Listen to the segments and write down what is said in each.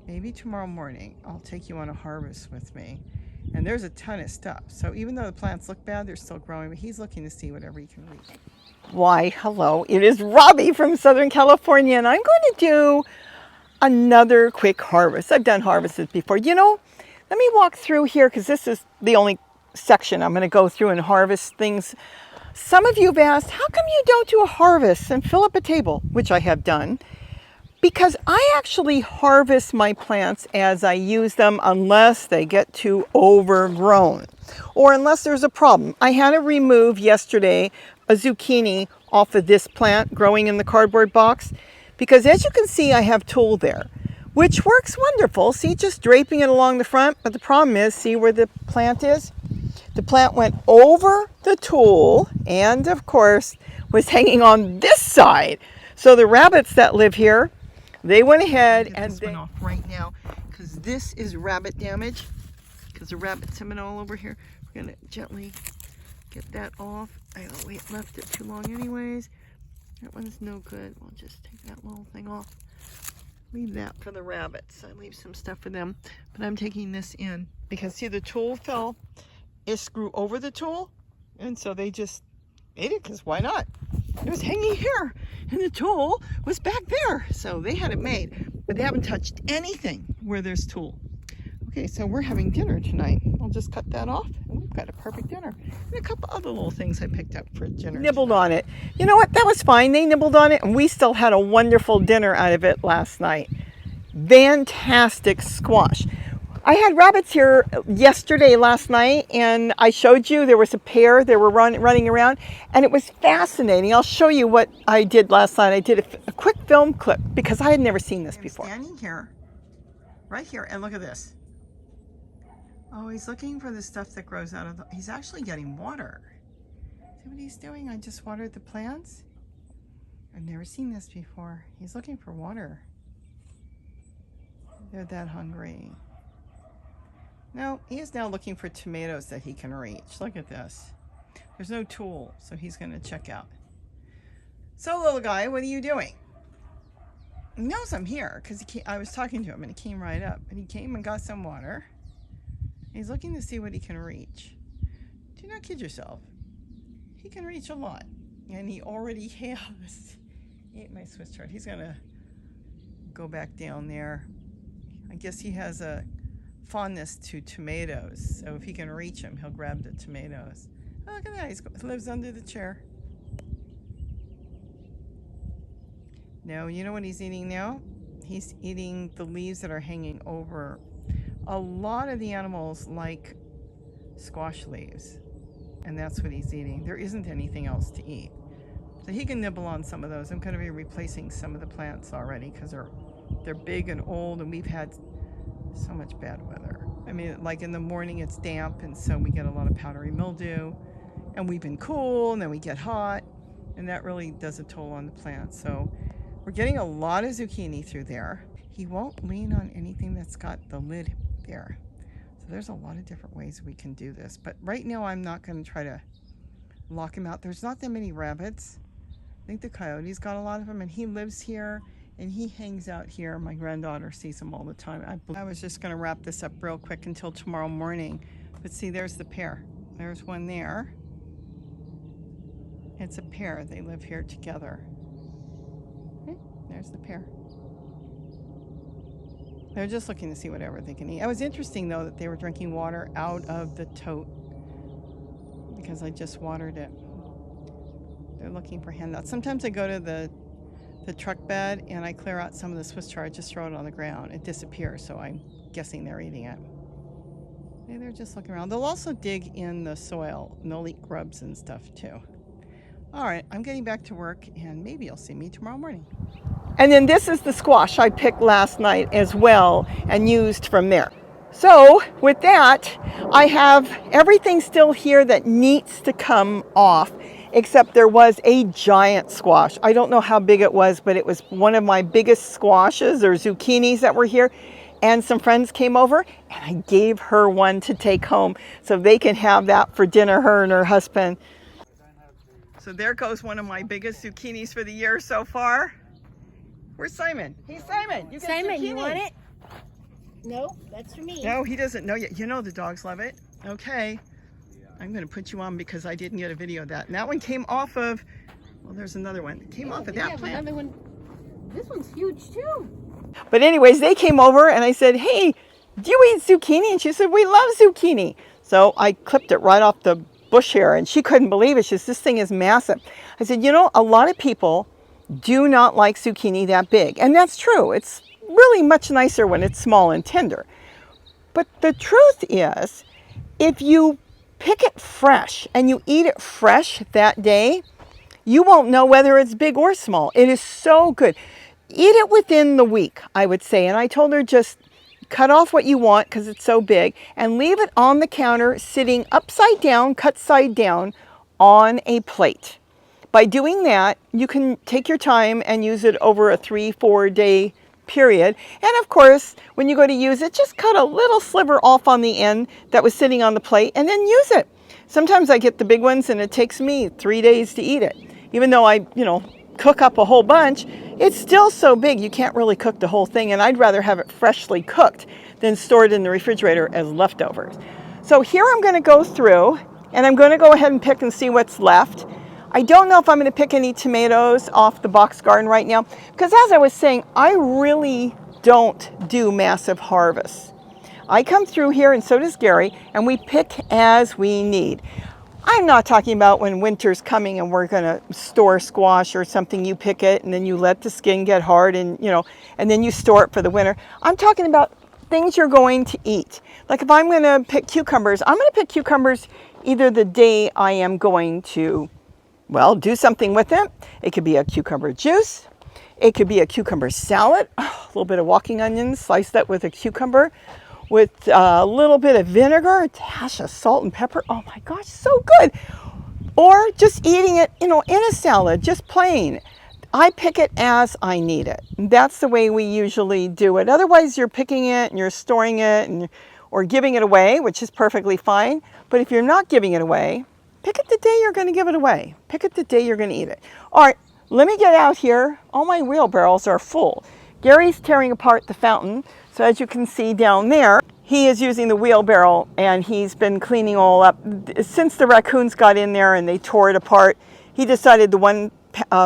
maybe tomorrow morning I'll take you on a harvest with me. And there's a ton of stuff. So even though the plants look bad, they're still growing, but he's looking to see whatever he can reach. Why, hello, it is Robbie from Southern California, and I'm going to do another quick harvest. I've done harvests before. You know, let me walk through here because this is the only section I'm going to go through and harvest things. Some of you have asked, how come you don't do a harvest and fill up a table, which I have done? Because I actually harvest my plants as I use them unless they get too overgrown or unless there's a problem. I had to remove yesterday a zucchini off of this plant growing in the cardboard box because as you can see I have tulle there, which works wonderful. See, just draping it along the front, but the problem is, see where the plant is? The plant went over the tulle and of course was hanging on this side. So the rabbits that live here, they went ahead and this went off right now because this is rabbit damage because the rabbits have been all over here. We're going to gently get that off. I left it too long anyways. That one's no good. We'll just take that little thing off. Leave that for the rabbits. I leave some stuff for them, but I'm taking this in because see the tulle fell. It grew over the tulle and so they just ate it because why not? It was hanging here and the tulle was back there. So they had it made, but they haven't touched anything where there's tulle. Okay, so we're having dinner tonight. I'll just cut that off and we've got a perfect dinner. And a couple other little things I picked up for dinner. Nibbled on it. You know what? That was fine. They nibbled on it and we still had a wonderful dinner out of it last night. Fantastic squash. I had rabbits here last night, and I showed you there was a pair. They were running around, and it was fascinating. I'll show you what I did last night. I did a quick film clip because I had never seen this before. Standing here, right here, and look at this. Oh, he's looking for the stuff that grows out of the... He's actually getting water. See what he's doing? I just watered the plants. I've never seen this before. He's looking for water. They're that hungry. No, he is now looking for tomatoes that he can reach. Look at this. There's no tool, so he's going to check out. So, little guy, what are you doing? He knows I'm here because I was talking to him and he came right up. And he came and got some water. He's looking to see what he can reach. Do not kid yourself. He can reach a lot. And he already has. He ate my Swiss chard. He's going to go back down there. I guess he has a fondness to tomatoes, so if he can reach them, he'll grab the tomatoes. Oh, look at that, he lives under the chair. No, you know what he's eating now? He's eating the leaves that are hanging over. A lot of the animals like squash leaves, and that's what he's eating. There isn't anything else to eat. So he can nibble on some of those. I'm going to be replacing some of the plants already because they're big and old, and we've had so much bad weather. I mean, like in the morning it's damp and so we get a lot of powdery mildew, and we've been cool and then we get hot, and that really does a toll on the plant. So we're getting a lot of zucchini through there. He won't lean on anything that's got the lid there. So there's a lot of different ways we can do this, but right now I'm not going to try to lock him out. There's not that many rabbits. I think the coyote's got a lot of them, and he lives here and he hangs out here. My granddaughter sees him all the time. I was just going to wrap this up real quick until tomorrow morning. But see, there's the pair. There's one there. It's a pair. They live here together. Okay, there's the pair. They're just looking to see whatever they can eat. It was interesting, though, that they were drinking water out of the tote because I just watered it. They're looking for handouts. Sometimes I go to the truck bed and I clear out some of the Swiss chard, just throw it on the ground. It disappears, so I'm guessing they're eating it. They're just looking around. They'll also dig in the soil and they'll eat grubs and stuff too. All right, I'm getting back to work and maybe you'll see me tomorrow morning. And then this is the squash I picked last night as well and used from there. So with that, I have everything still here that needs to come off, except there was a giant squash. I don't know how big it was, but it was one of my biggest squashes or zucchinis that were here. And some friends came over and I gave her one to take home so they can have that for dinner, her and her husband. So there goes one of my biggest zucchinis for the year so far. Where's Simon? Hey Simon, you got Simon, zucchini. you want it? No, that's for me. No, he doesn't know yet. You know the dogs love it. Okay. I'm going to put you on because I didn't get a video of that. And that one came off of, well, there's another one. It came off of that plant. Another one. This one's huge too. But anyways, they came over and I said, hey, do you eat zucchini? And she said, we love zucchini. So I clipped it right off the bush here and she couldn't believe it. She says, this thing is massive. I said, you know, a lot of people do not like zucchini that big. And that's true. It's really much nicer when it's small and tender. But the truth is, if you pick it fresh and you eat it fresh that day, you won't know whether it's big or small. It is so good. Eat it within the week, I would say. And I told her just cut off what you want because it's so big and leave it on the counter sitting upside down, cut side down on a plate. By doing that, you can take your time and use it over a 3-4 day period. And of course, when you go to use it, just cut a little sliver off on the end that was sitting on the plate and then use it. Sometimes I get the big ones and it takes me 3 days to eat it. Even though I, cook up a whole bunch, it's still so big you can't really cook the whole thing, and I'd rather have it freshly cooked than stored in the refrigerator as leftovers. So here I'm going to go through and I'm going to go ahead and pick and see what's left. I don't know if I'm going to pick any tomatoes off the box garden right now because, as I was saying, I really don't do massive harvests. I come through here, and so does Gary, and we pick as we need. I'm not talking about when winter's coming and we're going to store squash or something. You pick it and then you let the skin get hard and then you store it for the winter. I'm talking about things you're going to eat. Like if I'm going to pick cucumbers, I'm going to pick cucumbers either the day I am going to, do something with it. It could be a cucumber juice. It could be a cucumber salad. A little bit of walking onions, slice that with a cucumber with a little bit of vinegar, a dash of salt and pepper. Oh my gosh, so good. Or just eating it, in a salad, just plain. I pick it as I need it. That's the way we usually do it. Otherwise, you're picking it and you're storing it or giving it away, which is perfectly fine. But if you're not giving it away, pick it the day you're going to give it away. Pick it the day you're going to eat it. All right, let me get out here. All my wheelbarrows are full. Gary's tearing apart the fountain. So as you can see down there, he is using the wheelbarrow and he's been cleaning all up. Since the raccoons got in there and they tore it apart, he decided the one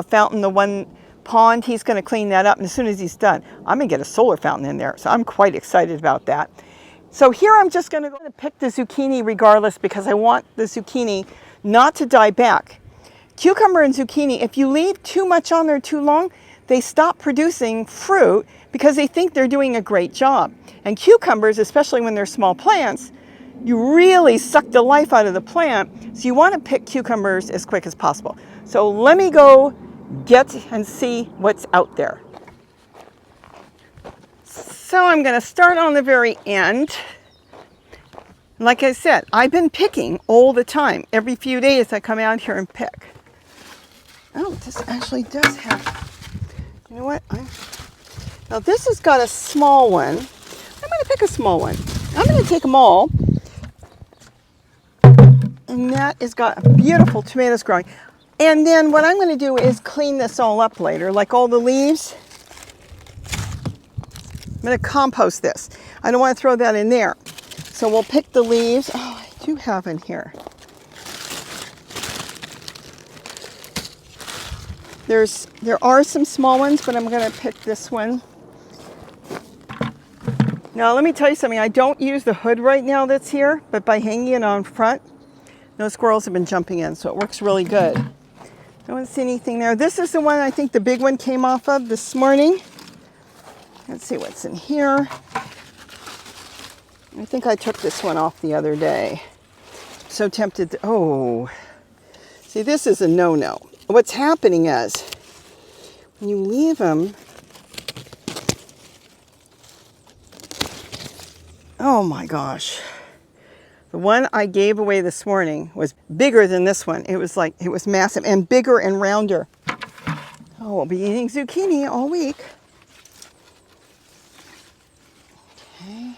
fountain, the one pond, he's going to clean that up. And as soon as he's done, I'm going to get a solar fountain in there. So I'm quite excited about that. So here I'm just going to go and pick the zucchini regardless because I want the zucchini not to die back. Cucumber and zucchini, if you leave too much on there too long, they stop producing fruit because they think they're doing a great job. And cucumbers, especially when they're small plants, you really suck the life out of the plant. So you want to pick cucumbers as quick as possible. So let me go get and see what's out there. So I'm going to start on the very end. Like I said, I've been picking all the time. Every few days I come out here and pick. Oh, this actually does have, you know what? Now this has got a small one. I'm going to pick a small one. I'm going to take them all. And that has got beautiful tomatoes growing. And then what I'm going to do is clean this all up later, like all the leaves. I'm going to compost this. I don't want to throw that in there. So we'll pick the leaves. Oh, I do have in here. There are some small ones, but I'm going to pick this one. Now, let me tell you something. I don't use the hood right now that's here, but by hanging it on front, no squirrels have been jumping in, so it works really good. I don't see anything there. This is the one I think the big one came off of this morning. Let's see what's in here. I think I took this one off the other day. So tempted to, oh. See, this is a no-no. What's happening is, when you leave them, oh my gosh. The one I gave away this morning was bigger than this one. It was massive and bigger and rounder. Oh, we'll be eating zucchini all week. Okay.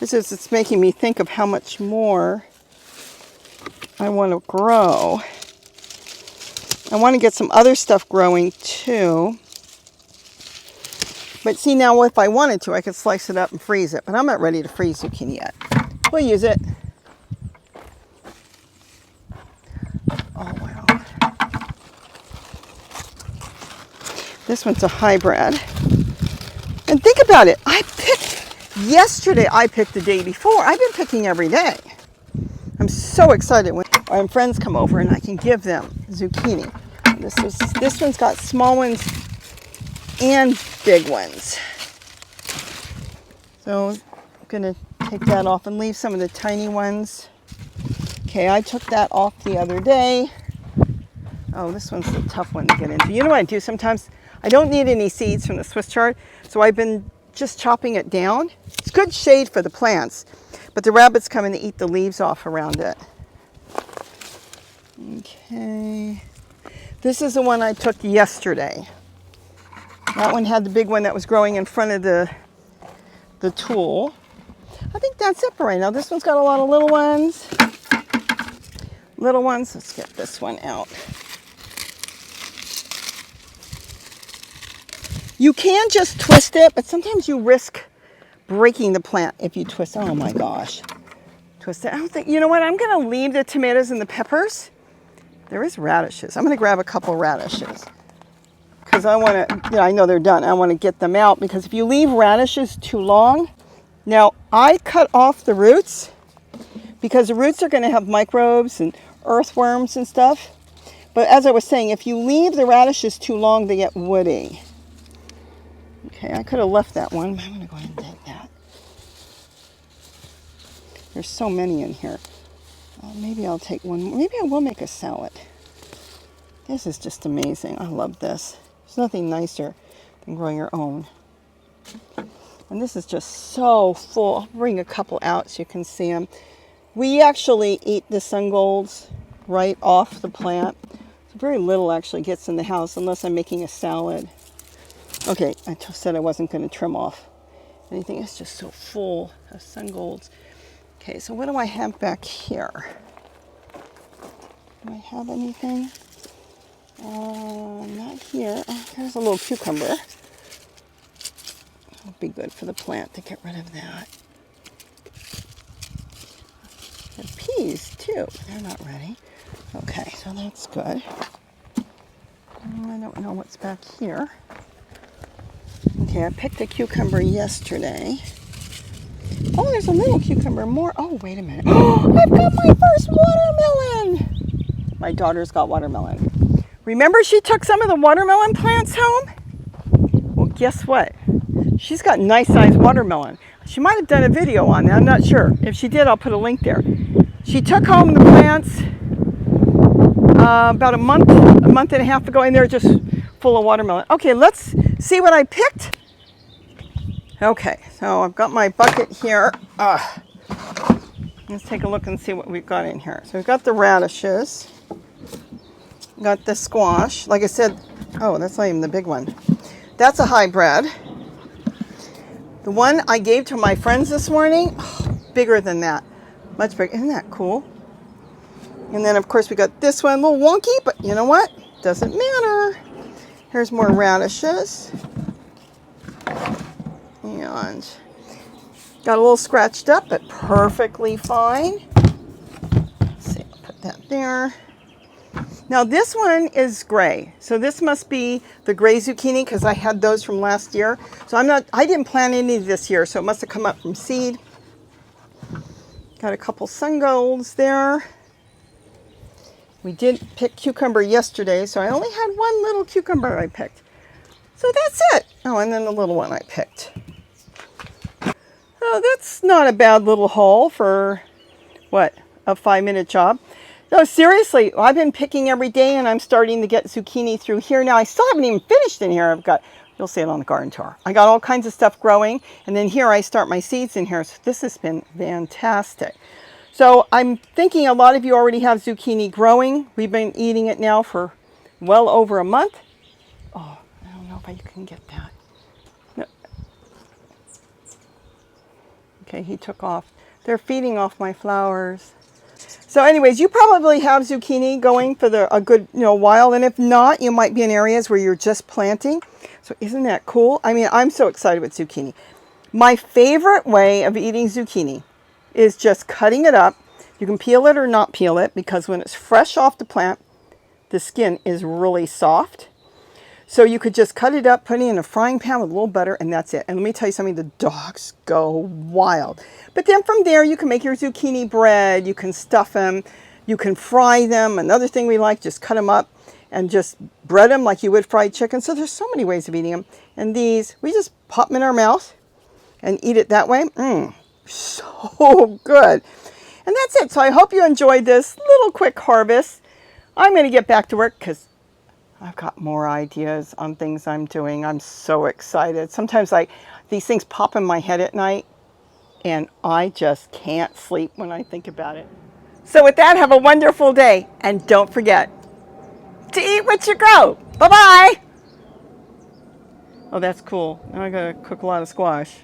It's making me think of how much more I want to grow. I want to get some other stuff growing too. But see, now if I wanted to, I could slice it up and freeze it. But I'm not ready to freeze zucchini yet. We'll use it. Oh, wow. This one's a hybrid. And think about it. Yesterday I picked the day before. I've been picking every day. I'm so excited when friends come over and I can give them zucchini. This one's got small ones and big ones. So I'm gonna take that off and leave some of the tiny ones. Okay, I took that off the other day. Oh, this one's a tough one to get into. You know what I do sometimes? I don't need any seeds from the Swiss chard, so I've been just chopping it down. It's good shade for the plants, but the rabbits come and eat the leaves off around it. Okay. This is the one I took yesterday. That one had the big one that was growing in front of the tool. I think that's it for right now. This one's got a lot of little ones. Little ones. Let's get this one out. You can just twist it, but sometimes you risk breaking the plant if you twist. Oh my gosh. Twist it. I don't think, you know what? I'm going to leave the tomatoes and the peppers. There is radishes. I'm going to grab a couple radishes because I want to, I know they're done. I want to get them out because if you leave radishes too long, now I cut off the roots because the roots are going to have microbes and earthworms and stuff. But as I was saying, if you leave the radishes too long, they get woody. Okay, I could have left that one, but I'm going to go ahead and take that. There's so many in here. Maybe I'll take one. Maybe I will make a salad. This is just amazing. I love this. There's nothing nicer than growing your own. And this is just so full. I'll bring a couple out so you can see them. We actually eat the sun golds right off the plant. So very little actually gets in the house unless I'm making a salad. Okay, I said I wasn't going to trim off anything. It's just so full of sun golds. Okay, so what do I have back here? Do I have anything? Not here. Oh, there's a little cucumber. It'll be good for the plant to get rid of that. And peas too. They're not ready. Okay, so that's good. I don't know what's back here. Okay, I picked a cucumber yesterday. Oh, there's a little cucumber more. Oh, wait a minute. Oh, I've got my first watermelon. My daughter's got watermelon. Remember she took some of the watermelon plants home? Well, guess what? She's got nice sized watermelon. She might have done a video on that. I'm not sure. If she did, I'll put a link there. She took home the plants about a month and a half ago, and they're just full of watermelon. Okay, let's see what I picked. Okay, so I've got my bucket here. Let's take a look and see what we've got in here. So we've got the radishes. Got the squash. Like I said, oh, that's not even the big one. That's a hybrid. The one I gave to my friends this morning, bigger than that. Much bigger. Isn't that cool? And then, of course, we got this one, a little wonky, but you know what? Doesn't matter. Here's more radishes. And got a little scratched up, but perfectly fine. Let's see, I'll put that there. Now this one is gray, so this must be the gray zucchini because I had those from last year. So I didn't plant any this year, so it must have come up from seed. Got a couple sun golds there. We did pick cucumber yesterday, so I only had one little cucumber I picked. So that's it. Oh, and then the little one I picked. Oh, that's not a bad little haul for, what, a 5-minute job. No, seriously, I've been picking every day and I'm starting to get zucchini through here. Now, I still haven't even finished in here. You'll see it on the garden tour. I got all kinds of stuff growing, and then here I start my seeds in here. So this has been fantastic. So I'm thinking a lot of you already have zucchini growing. We've been eating it now for well over a month. Oh, I don't know if I can get that. No. Okay, he took off. They're feeding off my flowers. So anyways, you probably have zucchini going for a good while, and if not, you might be in areas where you're just planting. So isn't that cool? I mean, I'm so excited with zucchini. My favorite way of eating zucchini is just cutting it up. You can peel it or not peel it because when it's fresh off the plant, the skin is really soft. So you could just cut it up, put it in a frying pan with a little butter, and that's it. And let me tell you something, the dogs go wild. But then from there, you can make your zucchini bread, you can stuff them, you can fry them. Another thing we like, just cut them up and just bread them like you would fried chicken. So there's so many ways of eating them. And these, we just pop them in our mouth and eat it that way. So good. And that's it. So I hope you enjoyed this little quick harvest. I'm going to get back to work because I've got more ideas on things I'm doing. I'm so excited. Sometimes these things pop in my head at night and I just can't sleep when I think about it. So with that, have a wonderful day. And don't forget to eat what you grow. Bye-bye. Oh, that's cool. Now I gotta cook a lot of squash.